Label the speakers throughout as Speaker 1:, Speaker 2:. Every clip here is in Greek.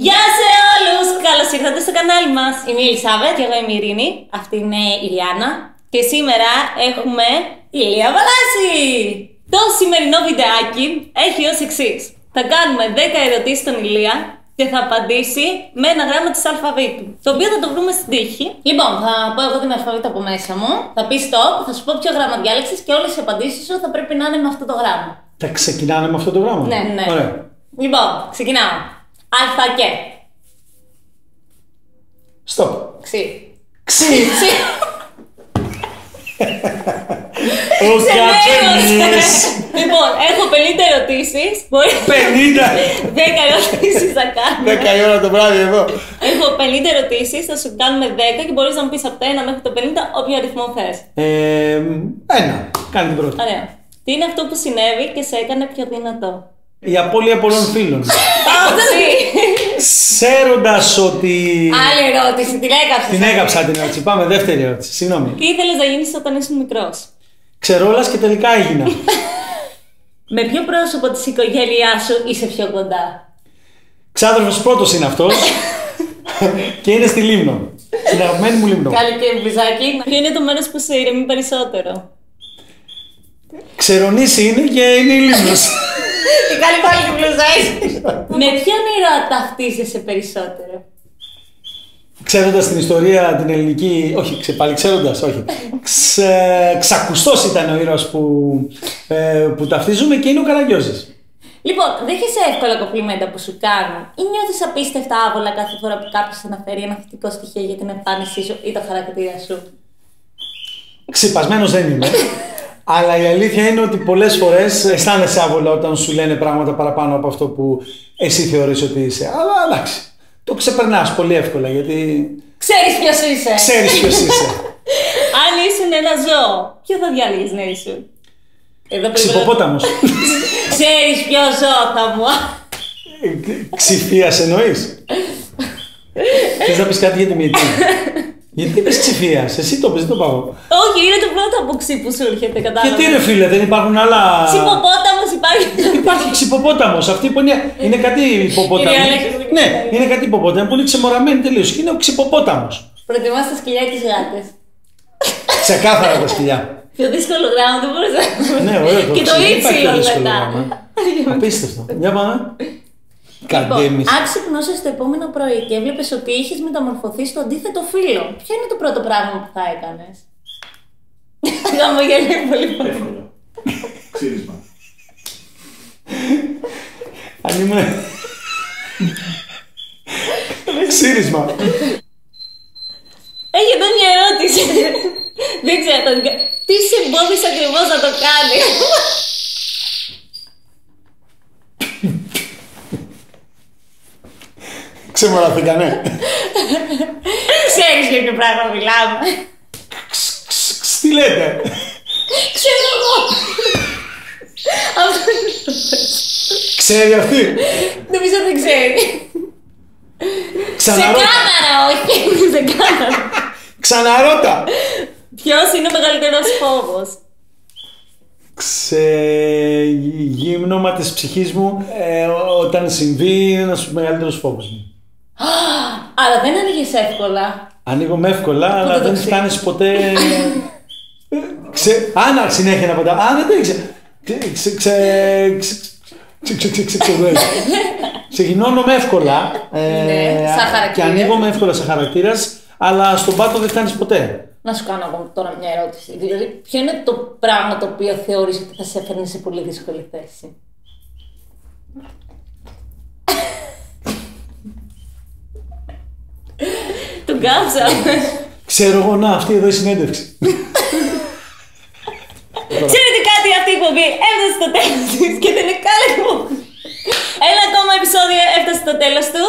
Speaker 1: Γεια σε όλους! Καλώς ήρθατε στο κανάλι μας. Είμαι η Ελισάβετ και εγώ είμαι η Ειρήνη. Αυτή είναι η Ριάννα. Και σήμερα έχουμε Ηλία Βαλάση. Το σημερινό βιντεάκι έχει ως εξής. Θα κάνουμε 10 ερωτήσεις στον Ηλία και θα απαντήσει με ένα γράμμα της αλφαβήτου, το οποίο θα το βρούμε στην τύχη. Λοιπόν, θα πω εγώ την αλφαβήτα από μέσα μου. Θα πεις stop, θα σου πω ποιο γράμμα διάλεξες και όλες οι απαντήσεις σου θα πρέπει να είναι με αυτό το γράμμα.
Speaker 2: Θα ξεκινάνε με αυτό το γράμμα.
Speaker 1: Ναι, ναι.
Speaker 2: Ωραία.
Speaker 1: Λοιπόν, ξεκινάω. Αλφα και.
Speaker 2: Stop.
Speaker 1: Ξύ.
Speaker 2: Ξύ.
Speaker 1: Ξύ.
Speaker 2: Ο Καπέλης.
Speaker 1: Λοιπόν, έχω 50 ερωτήσεις.
Speaker 2: 50.
Speaker 1: 10 ερωτήσεις θα κάνουμε.
Speaker 2: 10 η ώρα το βράδυ εδώ.
Speaker 1: Έχω 50 ερωτήσεις, θα σου κάνουμε 10 και μπορείς να μου πεις από το 1 μέχρι το 50 όποιο αριθμό θες.
Speaker 2: Ένα. Κάνε την πρώτη.
Speaker 1: Ωραία. Τι είναι αυτό που συνέβη και σε έκανε πιο δυνατό?
Speaker 2: Η απώλεια πολλών φίλων. Ξέροντας ότι.
Speaker 1: Άλλη ερώτηση, την έκαψες.
Speaker 2: Την έκαψα την ερώτηση. Πάμε, δεύτερη ερώτηση. Συγγνώμη.
Speaker 1: Τι ήθελες να γίνεις όταν ήσουν μικρός?
Speaker 2: Ξερόλας και τελικά έγινα.
Speaker 1: Με ποιο πρόσωπο της οικογένειάς σου είσαι πιο κοντά?
Speaker 2: Ξάδερφος πρώτος είναι αυτός. Και είναι στη Λίμνο. Στην αγαπημένη μου Λίμνο.
Speaker 1: Καλή και μπλουζάκι. Ποιο είναι το μέρος που σε ηρεμεί περισσότερο?
Speaker 2: Ξερονήσι είναι και είναι η Λίμνος.
Speaker 1: Και καλή πάλι την μπλουζάκι. Με ποιον ήρωα ταυτίζεσαι περισσότερο?
Speaker 2: Ξέροντας την ιστορία την ελληνική, όχι πάλι ξέροντας, όχι. Ξακουστός ήταν ο ήρωας που ταυτίζουμε και είναι ο Καραγκιόζης.
Speaker 1: Λοιπόν, δέχεσαι εύκολα κοπλιμέντα που σου κάνουν ή νιώθεις απίστευτα άβολα κάθε φορά που κάποιος αναφέρει ένα θετικό στοιχείο για την εμφάνισή σου ή το χαρακτήρα σου?
Speaker 2: Ξυπασμένος δεν είμαι. Αλλά η αλήθεια είναι ότι πολλές φορές αισθάνεσαι άβολα όταν σου λένε πράγματα παραπάνω από αυτό που εσύ θεωρείς ότι είσαι. Αλλά εντάξει, το ξεπερνάς πολύ εύκολα γιατί.
Speaker 1: Ξέρεις ποιος είσαι!
Speaker 2: Ξέρεις ποιος είσαι.
Speaker 1: Αν ήσουν ένα ζώο, ποιο θα διάλεγες να ήσουν?
Speaker 2: Ξυποπόταμος.
Speaker 1: Ξέρεις ποιο ζώο θα μου?
Speaker 2: Ξηφίας εννοείς? Θες να πεις κάτι για τη μύτη? Γιατί είπες ξηφίας, εσύ το πες, δεν το πάω.
Speaker 1: Όχι, είναι το πρώτο από ξύ που σου έρχεται, κατάλαβα.
Speaker 2: Γιατί ρε φίλε, δεν υπάρχουν άλλα.
Speaker 1: Ξυποπόταμος υπάρχει.
Speaker 2: Υπάρχει ξυποπόταμος. Αυτή που είναι κάτι υποπόταμο. Ναι, είναι κάτι υποπόταμο που είναι ξεμοραμένη τελείως. Και είναι ο ξυποπόταμος.
Speaker 1: Προτιμάς τα σκυλιά ή τις γάτες?
Speaker 2: Ξεκάθαρα τα σκυλιά.
Speaker 1: Πιο δύσκολο γράμμα δεν μπορείς να.
Speaker 2: Ναι, ωραίο.
Speaker 1: Και το ύψιλον μετά.
Speaker 2: Απίστευτο. Για πάμε.
Speaker 1: Λοιπόν, άξυπνωσες το επόμενο πρωί και έβλεπες ότι είχες μεταμορφωθεί στο αντίθετο φύλο. Ποιο είναι το πρώτο πράγμα που θα έκανες? Χαμογελάει πολύ πολύ.
Speaker 3: Εύκολο. Ξύρισμα.
Speaker 2: Αν είμαι. Ξύρισμα.
Speaker 1: Έχει εδώ μια ερώτηση. Δεν ξέρω. Τι σε εμπόδισε ακριβώς να το κάνει?
Speaker 2: Ξεμοραθήκανε.
Speaker 1: Ξέρεις για ποιο πράγμα μιλάμε?
Speaker 2: Τι λέτε?
Speaker 1: Ξέρω εγώ. Αυτό είναι το
Speaker 2: Ξέρει αυτή?
Speaker 1: νομίζω δεν ξέρει. Σε
Speaker 2: Ξαναρώτα.
Speaker 1: κάμερα, όχι. Σε κάμερα.
Speaker 2: Ξαναρώτα.
Speaker 1: Ποιος είναι ο μεγαλύτερος φόβος?
Speaker 2: Γύμνομα της ψυχής μου όταν συμβεί είναι ένας μεγαλύτερος φόβος μου.
Speaker 1: Άρα δεν ανοίγεις εύκολα.
Speaker 2: Ανοίγομαι εύκολα, αλλά
Speaker 1: το
Speaker 2: δεν
Speaker 1: ξέρεις?
Speaker 2: φτάνεις ποτέ. Άνα συνέχεια να πατάω. Α, δεν το ήξερα. Ξεκινώνομαι εύκολα.
Speaker 1: σαν χαρακτήρας.
Speaker 2: Και ανοίγομαι εύκολα σαν χαρακτήρας, αλλά στον πάτο δεν φτάνεις ποτέ.
Speaker 1: Να σου κάνω εγώ τώρα μια ερώτηση. Δηλαδή, ποιο είναι το πράγμα το οποίο θεωρείς ότι θα σε έφερνε σε πολύ δύσκολη θέση? Τον κάψαμε.
Speaker 2: Ξέρω εγώ, να, αυτή εδώ η συνέντευξη.
Speaker 1: Ξέρετε κάτι, αυτή η εκπομπή έφτασε στο τέλος της και δεν είναι καν εκπομπή. Ένα ακόμα επεισόδιο έφτασε στο τέλος του.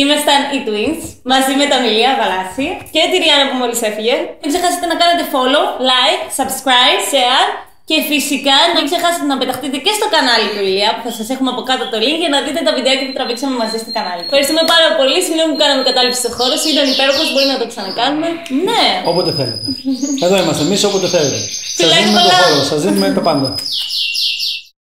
Speaker 1: Ήμασταν οι Twins μαζί με τον Ηλία Βαλάση και τη Ριάννα που μόλις έφυγε. Μην ξεχάσετε να κάνετε follow, like, subscribe, share και φυσικά μην ξεχάσετε να πεταχτείτε και στο κανάλι του Ηλία που θα σας έχουμε από κάτω το link για να δείτε τα βιντεάκια που τραβήξαμε μαζί στο κανάλι. Ευχαριστούμε πάρα πολύ. Συγγνώμη που κάναμε κατάληψη στο χώρο. Ήταν υπέροχος, μπορεί να το ξανακάνουμε. Ναι.
Speaker 2: Όποτε θέλετε. Εδώ είμαστε εμείς, όποτε θέλετε. Σας
Speaker 1: Φιλάκια
Speaker 2: δίνουμε το
Speaker 1: πολλά.
Speaker 2: χώρο, σας δίνουμε τα πάντα.